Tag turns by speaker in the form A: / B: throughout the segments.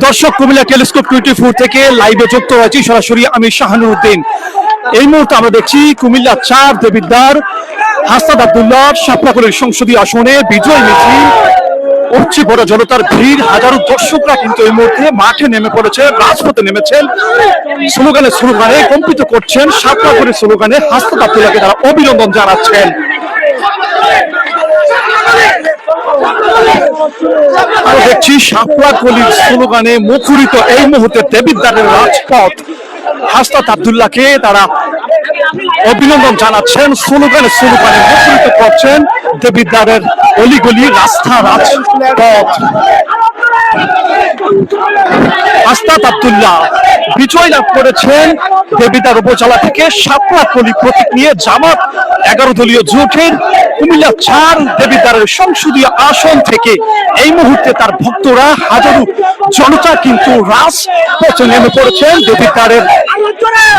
A: দর্শক, কুমিল্লা টেলিস্কোপ 24 থেকে লাইভে যুক্ত হয়েছি সরাসরি আমি শাহানুর উদ্দিন। এই মুহূর্তে আমরা দেখছি কুমিল্লা 4 দেবিদ্বার হাসনাত আব্দুল্লাহ শাপলাকলির সংসদীয় আসনে বিজয় মিছিল। উঠছে বড় জনতার ভিড়, হাজারো দর্শকরা কিন্তু এই মুহূর্তে মাঠে নেমে পড়েছে, রাজপথে নেমেছেন, স্লোগানে স্লোগানে কম্পিত করছেন। শাপলাকলির স্লোগানে হাসনাত আব্দুল্লাহকে তারা অভিনন্দন জানাচ্ছেন। আমরা দেখছি শাপলাকলির স্লোগানে মুখরিত এই মুহূর্তে দেবিদ্বারের রাজপথ। হাসনাত আব্দুল্লাহকে তারা অভিনন্দন জানাচ্ছেন, স্লোগানে স্লোগানে মুখরিত করছেন দেবিদ্বারের অলিগলি রাস্তা রাজপথ। হাসনাত আব্দুল্লাহ বিজয় লাভ করেছেন দেবিদ্বার উপজেলা থেকে শাপলাকলি প্রতীক নিয়ে জামাত 11 দলীয় জোটের কুমিল্লা 4 দেবিদ্বারের সংসদীয় আসন থেকে। এই মুহূর্তে তার ভক্তরা হাজারো জনতা কিন্তু রাজপথে নেমে পড়েছেন, দেবিদ্বারের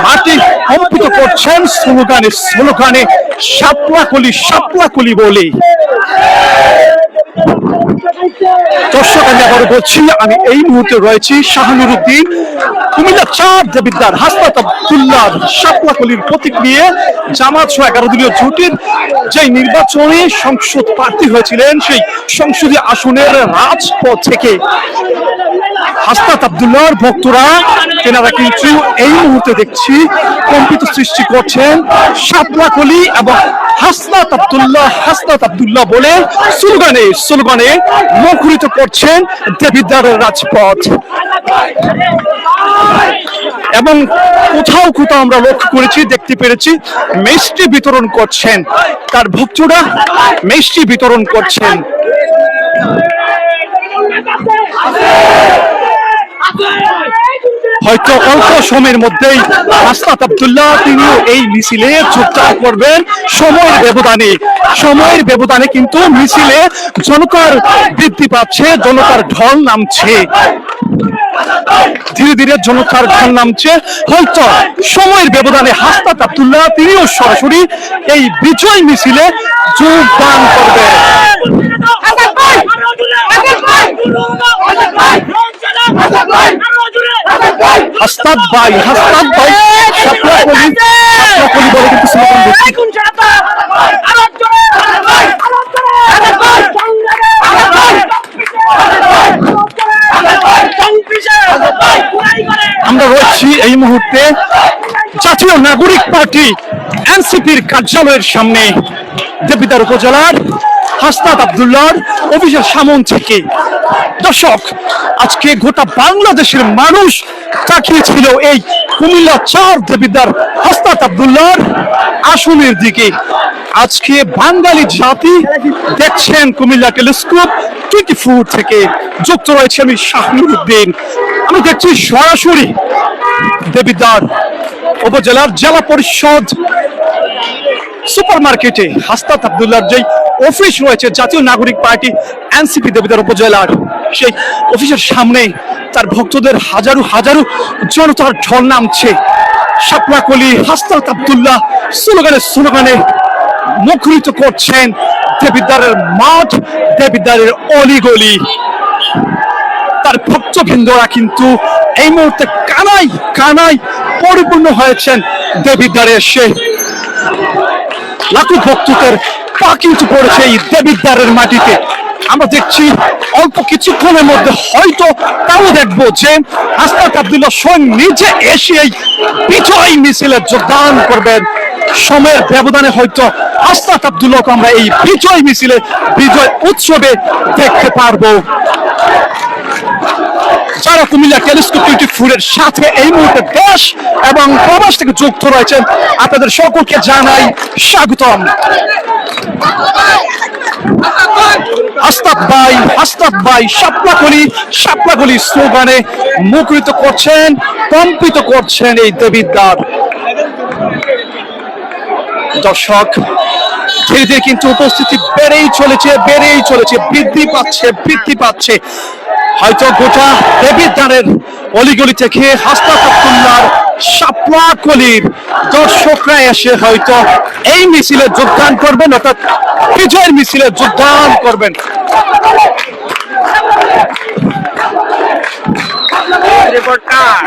A: মাটি কম্পিত করছেন স্লোগানে স্লোগানে শাপলাকলি শাপলাকলি বলে। দর্শক, আমি আবার বলছি, আমি এই মুহূর্তে রয়েছি শাহানুর উদ্দিন কুমিল্লা 4 দেবিদ্বার হাসনাত আব্দুল্লাহ শাপলাকলির প্রতীক নিয়ে জামাত সহ 11 দলীয় জোটের যে নির্বাচনে সংসদ প্রার্থী হয়েছিলেন সেই সংসদীয় আসনের রাজপথ থেকে হাসনাত আব্দুল্লাহর ভক্তরা তেনারা কিন্তু এই মুহূর্তে দেখছি কম্পিত সৃষ্টি করছেন শাপলাকলি এবং হাসনাত আব্দুল্লাহ বলে স্লোগানে স্লোগানে মুখরিত করছেন দেবিদ্বারের রাজপথ। এবং কোথাও কোথাও আমরা লক্ষ্য করেছি, দেখতে পেরেছি মিষ্টি বিতরণ করছেন, তার ভক্তরা মিষ্টি বিতরণ করছেন। হয়তো অল্প সময়ের মধ্যেই হাসনাত আব্দুল্লাহ তিনিও এই মিছিলে যোগদান করবেন। সময়ের ব্যবধানে কিন্তু মিছিলে জনতার বৃদ্ধি পাচ্ছে, জনতার ঢল নামছে, ধীরে ধীরে জনতার ঢল নামছে। হয়তো সময়ের ব্যবধানে হাসনাত আব্দুল্লাহ তিনিও সরাসরি এই বিজয় মিছিলে যোগদান করবেন। হাসনাত ভাই শাপলাকলি বলে কিন্তু স্লোগান দিচ্ছে। আমরা রয়েছি এই মুহূর্তে জাতীয় নাগরিক পার্টি এনসিপির কার্যালয়ের সামনে, দেবিদ্বার উপজেলার হাসনাত আব্দুল্লাহর অফিসের সামনে থেকে। দর্শক, আজকে গোটা বাংলাদেশের মানুষ তাকিয়েছিল এই কুমিল্লা 4 দেবিদ্বার হাসনাত আব্দুল্লাহর আসনের দিকে। আজকে বাঙালি জাতি দেখছেন কুমিল্লা টেলিস্কোপ 24 থেকে যুক্ত রয়েছে আমি শাহানুর উদ্দিন। আমি দেখছি সরাসরি দেবিদ্বার উপজেলার জেলা পরিষদ সুপার মার্কেটে হাসনাত আব্দুল্লাহর যে অফিস রয়েছে জাতীয় নাগরিক পার্টি এনসিপি দেবিদ্বার উপজেলার, সেই অফিসের সামনে তার ভক্তদের হাজারো হাজারো জনতার ঢল নামছে। শাপলাকলি হাসনাত আব্দুল্লাহ স্লোগানে স্লোগানে মুখরিত করছেন দেবিদ্বারের মাঠ, দেবিদ্বারের অলিগলি। তার ভক্তবৃন্দরা কিন্তু এই মুহূর্তে কানাই কানাই পরিপূর্ণ হয়েছেন দেবিদ্বারে এসে। লাখো ভক্তদের পা কিন্তু পড়েছে এই দেবিদ্বারের মাটিতে। আমরা দেখছি অল্প কিছুক্ষণের মধ্যে হয়তো তাও দেখবো যে হাসনাত আব্দুল্লাহ স্বয়ং নিজে এসে এই বিজয় মিছিলে যোগদান করবেন। সময়ের ব্যবধানে হয়তো হাসনাত আব্দুল্লাহকে আমরা এই বিজয় মিছিলে, বিজয় উৎসবে দেখতে পারবো। যারা কুমিল্লা টেলিস্কোপ 24 এর সাথে এই মুহূর্তে দেশ এবং প্রবাস থেকে যুক্ত রয়েছেন, আপনাদের সকলকে জানাই স্বাগতম। হাসনাত ভাই শাপলাকলি স্লোগানে মুখরিত করছেন, কম্পিত করছেন এই দেবিদ্বার। দর্শক, ধীরে ধীরে কিন্তু উপস্থিতি বেড়েই চলেছে, বৃদ্ধি পাচ্ছে। হয়তো গোটা দেবিদ্বারের অলিগলি থেকে হাসনাত আব্দুল্লাহর শাপলাকলির দর্শকরা এসে হয়তো এই মিছিলে যোগদান করবেন, অর্থাৎ বিজয়ের মিছিলে যোগদান করবেন।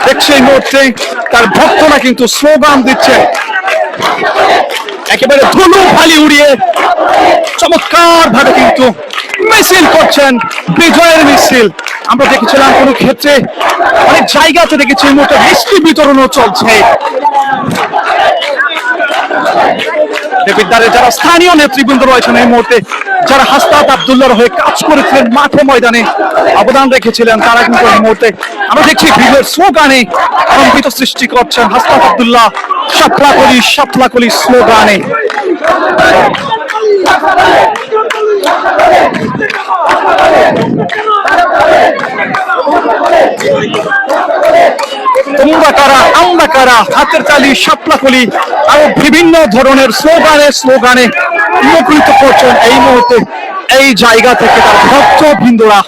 A: দেখছি এই মুহূর্তে তার ভক্তরা কিন্তু স্লোগান দিচ্ছে, একেবারে ধুলো ফালি উড়িয়ে চমৎকার ভাবে কিন্তু মিছিল করছেন, বিজয়ের মিছিল। আমরা দেখেছিলাম কোন ক্ষেত্রে অনেক জায়গাতে দেখেছি এই মুহূর্তে মিষ্টি বিতরণও চলছে। দেবিদ্বারের যারা স্থানীয় নেতৃবৃন্দ রয়েছেন এই মুহূর্তে, যারা হাসনাত আব্দুল্লাহর হয়ে কাজ করেছিলেন, মাঠে ময়দানে অবদান রেখেছিলেন, তারা কিন্তু এই মুহূর্তে আমরা দেখছি বিজয়ের স্লোগানে কম্পিত সৃষ্টি করছেন। হাসনাত আব্দুল্লাহ শাপলাকলি শাপলাকলি স্লোগানে তোমরা কারা আমরা কারা, হাতের তালি, শাপলাকলি আরো বিভিন্ন ধরনের স্লোগানে স্লোগানে মুখরিত করছেন এই মুহূর্তে এই জায়গা থেকে তার ভক্তবৃন্দরা।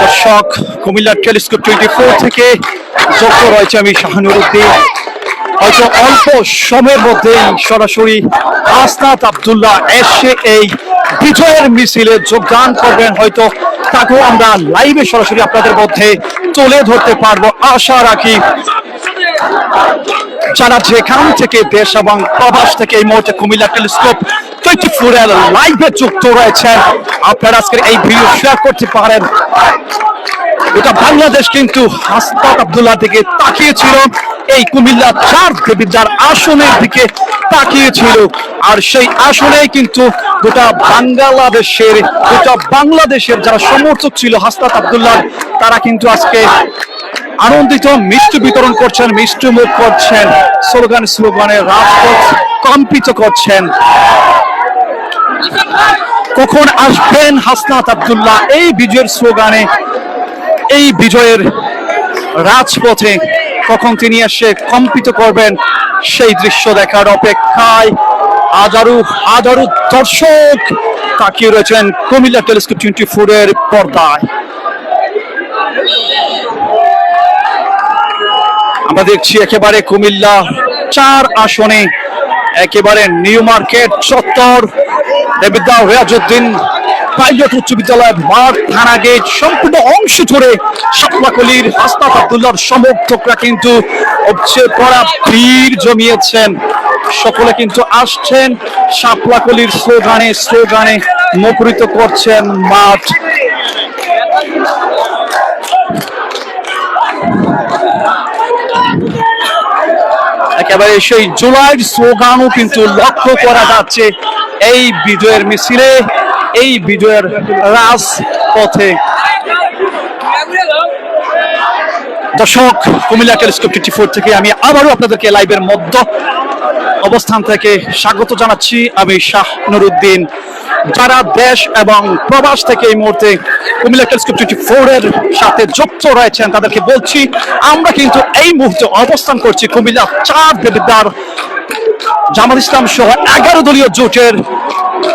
A: দর্শক, কুমিল্লা টেলিস্কোপ 24 থেকে যুক্ত রয়েছে আমি শাহানুরউদ্দিন। হয়তো অল্প সময়ের মধ্যেই সরাসরি হাসনাত আব্দুল্লাহ এসে এই বিজয়ের মিছিলে যোগদান করবেন, হয়তো তাকেও আমরা লাইভে সরাসরি আপনাদের মধ্যে তুলে ধরতে পারবো আশা রাখি। যারা যেখান থেকে দেশ এবং প্রবাস থেকে এই মুহূর্তে কুমিল্লা টেলিস্কোপ 24 এর লাইভে যুক্ত রয়েছেন, আপনারা আজকের এই ভিডিও শেয়ার করতে পারেন। গোটা বাংলাদেশ কিন্তু হাসনাত আব্দুল্লাহ দিকে তাকিয়েছিল, এই কুমিল্লা 4 দেবিদ্বার আসনের দিকে তাকিয়েছিল, আর সেই আসনেই কিন্তু গোটা বাংলাদেশের যারা সমর্থক ছিল হাসনাত আব্দুল্লাহ, তারা কিন্তু আজকে আনন্দিত, মিষ্টি বিতরণ করছেন, মিষ্টি মুখ করছেন, স্লোগান স্লোগানে রাজপথ কম্পিত করছেন। কখন আসবেন হাসনাত আব্দুল্লাহ এই বিজয়ের স্লোগানে, এই বিজয়ের রাজপথে কখন তিনি এসে কম্পিত করবেন, সেই দৃশ্য দেখার অপেক্ষায় হাজারো হাজারো দর্শক তাকিয়ে রয়েছেন কুমিল্লা টেলিস্কোপ 24 এর পর্দায়। আমরা দেখছি একেবারে কুমিল্লা 4 আসনে একেবারে নিউ মার্কেট চত্বর, দেবিদ্বার রিয়াজউদ্দিন পাইলট উচ্চ বিদ্যালয় মাঠ, থানা গেট সম্পূর্ণ অংশ ধরে শাপলাকলির হাসনাত আব্দুল্লাহর সমর্থকরা কিন্তু উপচে পড়া ভিড় জমিয়েছেন। সকলে কিন্তু আসছেন, শাপলাকলির স্লোগানে স্লোগানে মুখরিত করছেন মাঠ। একেবারে সেই জুলাইয়ের স্লোগানও কিন্তু লক্ষ্য করা যাচ্ছে এই বিজয়ের মিছিলে, এই বিজয়ের রাজপথে। দর্শক, কুমিল্লা টেলিস্কোপ 24 থেকে আমি আবারও আপনাদেরকে লাইভের মধ্য অবস্থান থেকে স্বাগত জানাচ্ছি আমি শাহানুরউদ্দিন। যারা দেশ এবং প্রবাস থেকে এই মুহূর্তে কুমিল্লা টেলিস্কোপ 24 এর সাথে যুক্ত রয়েছেন, তাদেরকে বলছি আমরা কিন্তু এই মুহূর্তে অবস্থান করছি কুমিল্লা 4 দেবিদ্বার জামাত ইসলাম সহ 11 দলীয় জোটের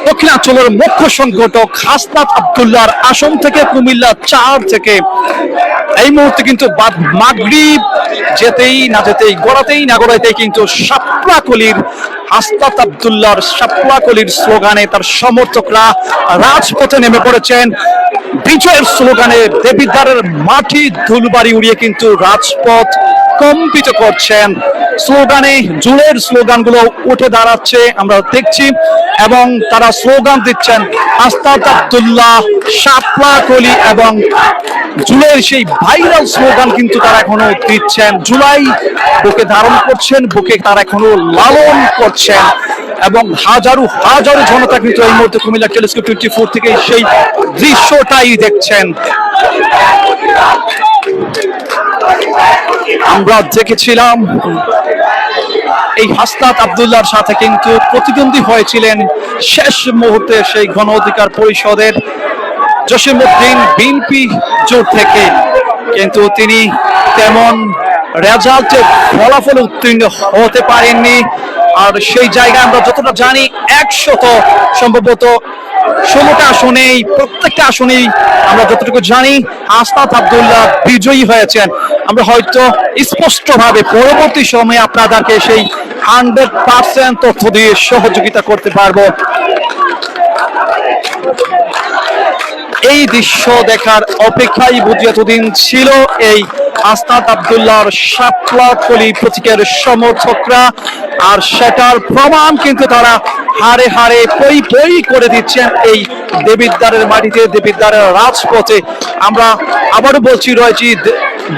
A: দক্ষিণাঞ্চলের মুখ্য সংগঠক হাসনাত আব্দুল্লাহর আসন থেকে, কুমিল্লা 4 থেকে। এই মুহূর্তে কিন্তু মাগরিব যেতেই না যেতেই, গড়াতেই না গড়াইতেই কিন্তু শাপলাকলির হাসনাত আব্দুল্লাহর শাপলাকলির স্লোগানে তার সমর্থকরা রাজপথে নেমে পড়েছেন। বিজয়ের স্লোগানে দেবিদ্বারের মাটি ধুলবাড়ি উড়িয়ে কিন্তু রাজপথ কম্পিত করছেন। স্লোগানে জুলের স্লোগানগুলো উঠে দাঁড়াচ্ছে আমরা দেখছি, এবং তারা স্লোগান দিচ্ছেন হাসনাত আব্দুল্লাহ, শাপলাকলি, এবং জুলের সেই ভাইরাল স্লোগান কিন্তু তারা এখনো দিচ্ছেন। জুলাই বুকে ধারণ করছেন, বুকে তারা এখনো লালন করছেন, এবং হাজারো হাজারো জনতা কিন্তু এই মুহূর্তে কুমিল্লা টেলিস্কোপ 24 থেকে সেই দৃশ্যটাই দেখছেন। আমরা দেখেছিলাম এই হাসনাত আব্দুল্লাহর সাথে কিন্তু প্রতিদ্বন্দ্বী হয়েছিলেন শেষ মুহূর্তে সেই গণ অধিকার পরিষদের জসিমউদ্দিন বিএনপি জোট থেকে, কিন্তু তিনি তেমন রেজাল্টে ফলাফল উত্তীর্ণ হতে পারেননি। আর সেই জায়গায় আমরা যতটা জানি 100 সম্ভবত 16টা আসনেই, প্রত্যেকটা আসনেই আমরা যতটুকু জানি হাসনাত আব্দুল্লাহ বিজয়ী হয়েছেন। আমরা হয়তো স্পষ্টভাবে পরবর্তী সময়ে আপনাদেরকে সেই 100% তথ্য দিয়ে সহযোগিতা করতে পারবো। এই দৃশ্য দেখার অপেক্ষায় বুঝি এতদিন ছিল এই আস্তাদ আব্দুল্লাহর শাপলা কলি প্রতীকের সমর্থকরা, আর সেটার প্রমাণ কিন্তু তারা হারে হারে পই পই করে দিচ্ছেন এই দেবিদ্বারের মাটিতে, দেবিদ্বারের রাজপথে। আমরা আবারও বলছি, রয়েছি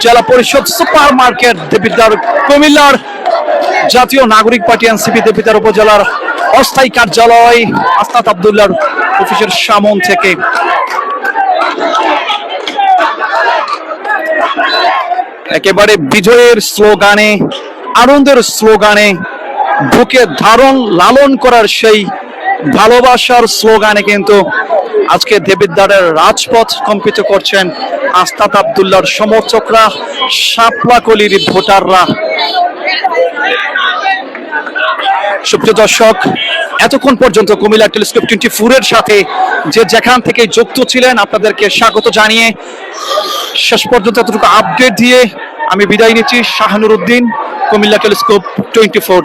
A: জেলা পরিষদ সুপার মার্কেট দেবিদ্বার, কুমিল্লার জাতীয় নাগরিক পার্টি এনসিপি দেবিদ্বার উপজেলার অস্থায়ী কার্যালয় আস্তাদ আব্দুল্লাহর অফিসের সামন থেকে। একেবারে বিজয়ের স্লোগানে, আনন্দের স্লোগানে, বুকে ধারণ লালন করার সেই ভালোবাসার স্লোগানে কিন্তু আজকে দেবিদ্বারের রাজপথ কম্পিত করছেন আস্তাদ আব্দুল্লাহর সমর্থকরা, শাপলাকলির ভোটাররা। সুপ্রিয় দর্শক, এতক্ষণ পর্যন্ত কুমিল্লা টেলিস্কোপ 24 এর সাথে যে যেখান থেকে যুক্ত ছিলেন আপনাদেরকে স্বাগত জানিয়ে শেষ পর্যন্ত এতটুকু আপডেট দিয়ে আমি বিদায় নিচ্ছি। শাহানুর উদ্দিন, কুমিল্লা টেলিস্কোপ 24।